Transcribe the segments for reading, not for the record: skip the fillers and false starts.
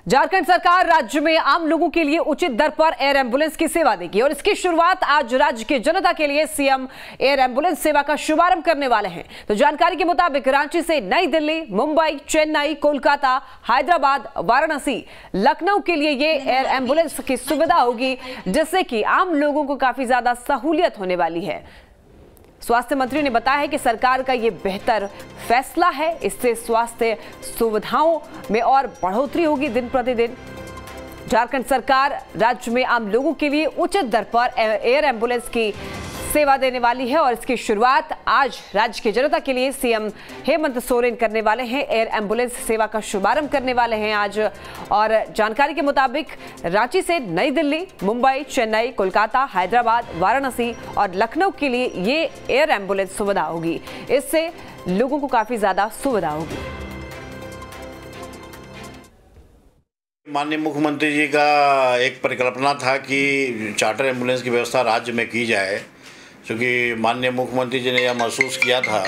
झारखंड सरकार राज्य में आम लोगों के लिए उचित दर पर एयर एम्बुलेंस की सेवा देगी और इसकी शुरुआत आज राज्य की जनता के लिए सीएम एयर एम्बुलेंस सेवा का शुभारंभ करने वाले हैं। तो जानकारी के मुताबिक रांची से नई दिल्ली, मुंबई, चेन्नई, कोलकाता, हैदराबाद, वाराणसी, लखनऊ के लिए ये एयर एम्बुलेंस की सुविधा होगी, जिससे कि आम लोगों को काफी ज्यादा सहूलियत होने वाली है। स्वास्थ्य मंत्री ने बताया है कि सरकार का यह बेहतर फैसला है, इससे स्वास्थ्य सुविधाओं में और बढ़ोतरी होगी। दिन प्रतिदिन झारखंड सरकार राज्य में आम लोगों के लिए उचित दर पर एयर एम्बुलेंस की सेवा देने वाली है और इसकी शुरुआत आज राज्य की जनता के लिए सीएम हेमंत सोरेन करने वाले हैं। एयर एम्बुलेंस सेवा का शुभारंभ करने वाले हैं आज। और जानकारी के मुताबिक रांची से नई दिल्ली, मुंबई, चेन्नई, कोलकाता, हैदराबाद, वाराणसी और लखनऊ के लिए ये एयर एम्बुलेंस सुविधा होगी। इससे लोगों को काफी ज्यादा सुविधा होगी। माननीय मुख्यमंत्री जी का एक परिकल्पना था कि चार्टर एम्बुलेंस की व्यवस्था राज्य में की जाए, क्योंकि माननीय मुख्यमंत्री जी ने यह महसूस किया था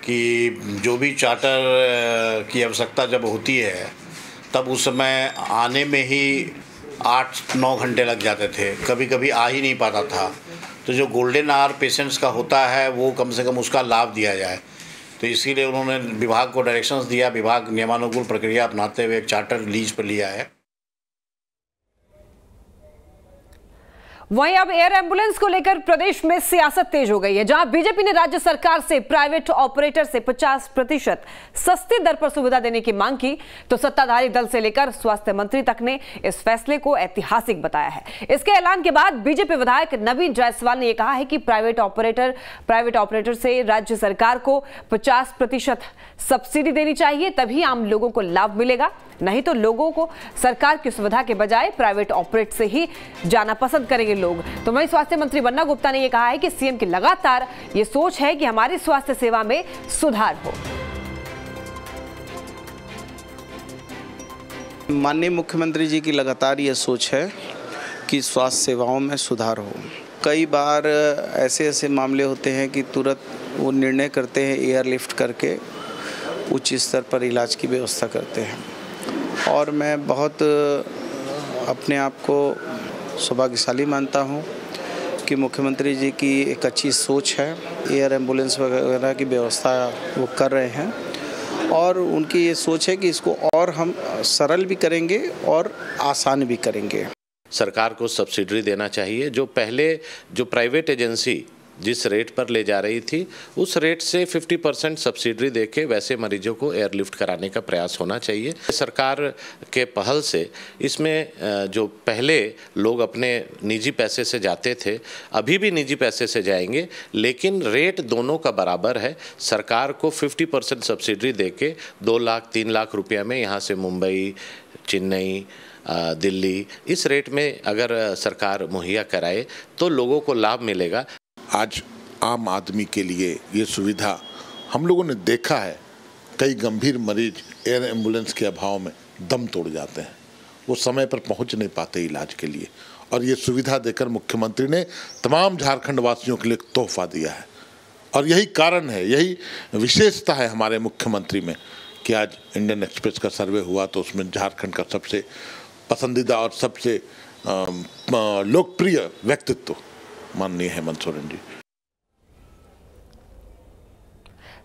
कि जो भी चार्टर की आवश्यकता जब होती है तब उस समय आने में ही 8-9 घंटे लग जाते थे, कभी कभी आ ही नहीं पाता था। तो जो गोल्डन आवर पेशेंट्स का होता है वो कम से कम उसका लाभ दिया जाए, तो इसीलिए उन्होंने विभाग को डायरेक्शंस दिया। विभाग नियमानुकूल प्रक्रिया अपनाते हुए एक चार्टर लीज पर लिया है। वहीं अब एयर एम्बुलेंस को लेकर प्रदेश में सियासत तेज हो गई है, जहां बीजेपी ने राज्य सरकार से प्राइवेट ऑपरेटर से 50% सस्ती दर पर सुविधा देने की मांग की, तो सत्ताधारी दल से लेकर स्वास्थ्य मंत्री तक ने इस फैसले को ऐतिहासिक बताया है। इसके ऐलान के बाद बीजेपी विधायक नवीन जायसवाल ने यह कहा है कि प्राइवेट ऑपरेटर से राज्य सरकार को 50% सब्सिडी देनी चाहिए, तभी आम लोगों को लाभ मिलेगा। नहीं तो लोगों को सरकार की सुविधा के बजाय प्राइवेट ऑपरेट से ही जाना पसंद करेंगे लोग। तो वहीं स्वास्थ्य मंत्री बन्ना गुप्ता ने यह कहा है कि सीएम की लगातार ये सोच है कि हमारी स्वास्थ्य सेवा में सुधार हो। माननीय मुख्यमंत्री जी की लगातार ये सोच है कि स्वास्थ्य सेवाओं में सुधार हो। कई बार ऐसे मामले होते हैं कि तुरंत वो निर्णय करते हैं एयरलिफ्ट करके उच्च स्तर पर इलाज की व्यवस्था करते हैं, और मैं बहुत अपने आप को सौभाग्यशाली मानता हूं कि मुख्यमंत्री जी की एक अच्छी सोच है। एयर एम्बुलेंस वगैरह की व्यवस्था वो कर रहे हैं और उनकी ये सोच है कि इसको और हम सरल भी करेंगे और आसान भी करेंगे। सरकार को सब्सिडी देना चाहिए। जो पहले जो प्राइवेट एजेंसी जिस रेट पर ले जा रही थी उस रेट से 50% सब्सिडी देके वैसे मरीजों को एयरलिफ्ट कराने का प्रयास होना चाहिए। सरकार के पहल से इसमें जो पहले लोग अपने निजी पैसे से जाते थे, अभी भी निजी पैसे से जाएंगे, लेकिन रेट दोनों का बराबर है। सरकार को 50% सब्सिडी देके 2 लाख 3 लाख रुपया में यहाँ से मुंबई, चेन्नई, दिल्ली इस रेट में अगर सरकार मुहैया कराए तो लोगों को लाभ मिलेगा। आज आम आदमी के लिए ये सुविधा हम लोगों ने देखा है, कई गंभीर मरीज एयर एम्बुलेंस के अभाव में दम तोड़ जाते हैं, वो समय पर पहुंच नहीं पाते इलाज के लिए, और ये सुविधा देकर मुख्यमंत्री ने तमाम झारखंड वासियों के लिए एक तोहफा दिया है। और यही कारण है, यही विशेषता है हमारे मुख्यमंत्री में कि आज इंडियन एक्सप्रेस का सर्वे हुआ तो उसमें झारखंड का सबसे पसंदीदा और सबसे लोकप्रिय व्यक्तित्व माननीय हेमंत सोरेन जी।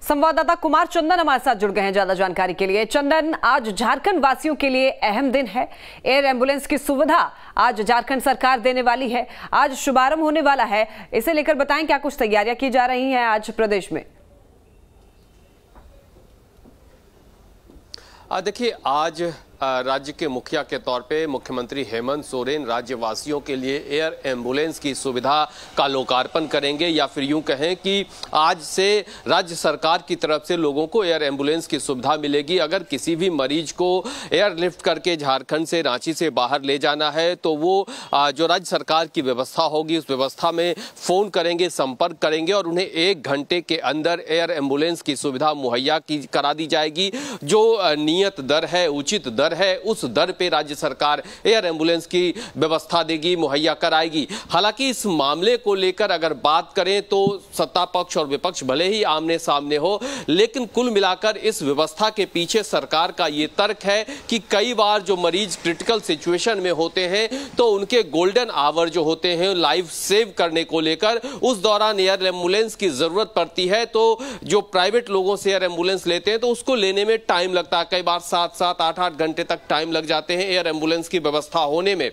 संवाददाता कुमार चंदन हमारे साथ जुड़ गए हैं ज्यादा जानकारी के लिए। चंदन, आज झारखंड वासियों के लिए अहम दिन है। एयर एम्बुलेंस की सुविधा आज झारखंड सरकार देने वाली है, आज शुभारंभ होने वाला है। इसे लेकर बताएं क्या कुछ तैयारियां की जा रही हैं आज प्रदेश में? देखिए, आज राज्य के मुखिया के तौर पे मुख्यमंत्री हेमंत सोरेन राज्यवासियों के लिए एयर एम्बुलेंस की सुविधा का लोकार्पण करेंगे, या फिर यूं कहें कि आज से राज्य सरकार की तरफ से लोगों को एयर एम्बुलेंस की सुविधा मिलेगी। अगर किसी भी मरीज को एयरलिफ्ट करके झारखंड से, रांची से बाहर ले जाना है तो वो जो राज्य सरकार की व्यवस्था होगी उस व्यवस्था में फ़ोन करेंगे, संपर्क करेंगे और उन्हें 1 घंटे के अंदर एयर एम्बुलेंस की सुविधा मुहैया करा दी जाएगी। जो नियत दर है, उचित दर दर है उस दर पे राज्य सरकार एयर एम्बुलेंस की व्यवस्था देगी, मुहैया कराएगी। हालांकि इस मामले को लेकर अगर बात करें तो सत्ता पक्ष और विपक्ष भले ही आमने सामने हो, लेकिन कुल मिलाकर इस व्यवस्था के पीछे सरकार का ये तर्क है कि कई बार जो मरीज क्रिटिकल सिचुएशन में होते हैं तो उनके गोल्डन आवर जो होते हैं लाइफ सेव करने को लेकर उस दौरान एयर एम्बुलेंस की जरूरत पड़ती है। तो जो प्राइवेट लोगों से एयर एम्बुलेंस लेते हैं तो उसको लेने में टाइम लगता है, कई बार 7-7, 8-8 घंटे तक टाइम लग जाते हैं एयर एम्बुलेंस की व्यवस्था होने में।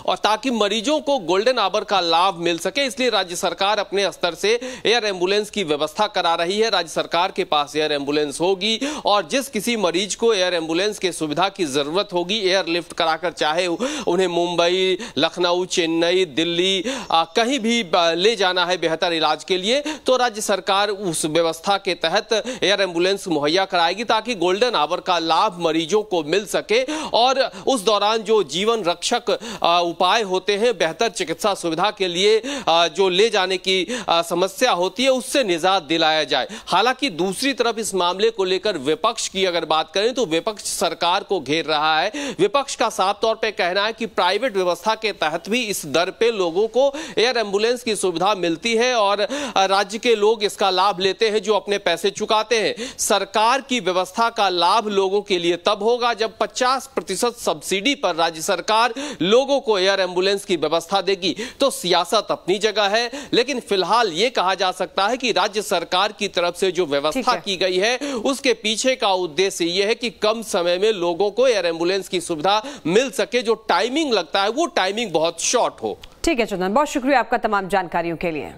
और ताकि मरीजों को गोल्डन आवर का लाभ मिल सके इसलिए राज्य सरकार अपने स्तर से एयर एम्बुलेंस की व्यवस्था करा रही है। राज्य सरकार के पास एयर एम्बुलेंस होगी और जिस किसी मरीज को एयर एम्बुलेंस की सुविधा की जरूरत होगी एयरलिफ्ट कराकर, चाहे उन्हें मुंबई, लखनऊ, चेन्नई, दिल्ली कहीं भी ले जाना है बेहतर इलाज के लिए, तो राज्य सरकार उस व्यवस्था के तहत एयर एम्बुलेंस मुहैया कराएगी ताकि गोल्डन आवर का लाभ मरीजों को मिल सके और उस दौरान जो जीवन रक्षक उपाय होते हैं, बेहतर चिकित्सा सुविधा के लिए जो ले जाने की समस्या होती है उससे निजात दिलाया जाए। हालांकि दूसरी तरफ इस मामले को लेकर विपक्ष की अगर बात करें तो विपक्ष सरकार को घेर रहा है। विपक्ष का साफ तौर पे कहना है कि प्राइवेट व्यवस्था के तहत भी इस दर पे लोगों को एयर एम्बुलेंस की सुविधा मिलती है और राज्य के लोग इसका लाभ लेते हैं जो अपने पैसे चुकाते हैं। सरकार की व्यवस्था का लाभ लोगों के लिए तब होगा जब 50% सब्सिडी पर राज्य सरकार लोगों को एयर एम्बुलेंस की व्यवस्था देगी। तो सियासत अपनी जगह है, लेकिन फिलहाल यह कहा जा सकता है कि राज्य सरकार की तरफ से जो व्यवस्था की गई है उसके पीछे का उद्देश्य यह है कि कम समय में लोगों को एयर एम्बुलेंस की सुविधा मिल सके। जो टाइमिंग लगता है वो टाइमिंग बहुत शॉर्ट हो। ठीक है चंदन, बहुत शुक्रिया आपका तमाम जानकारियों के लिए।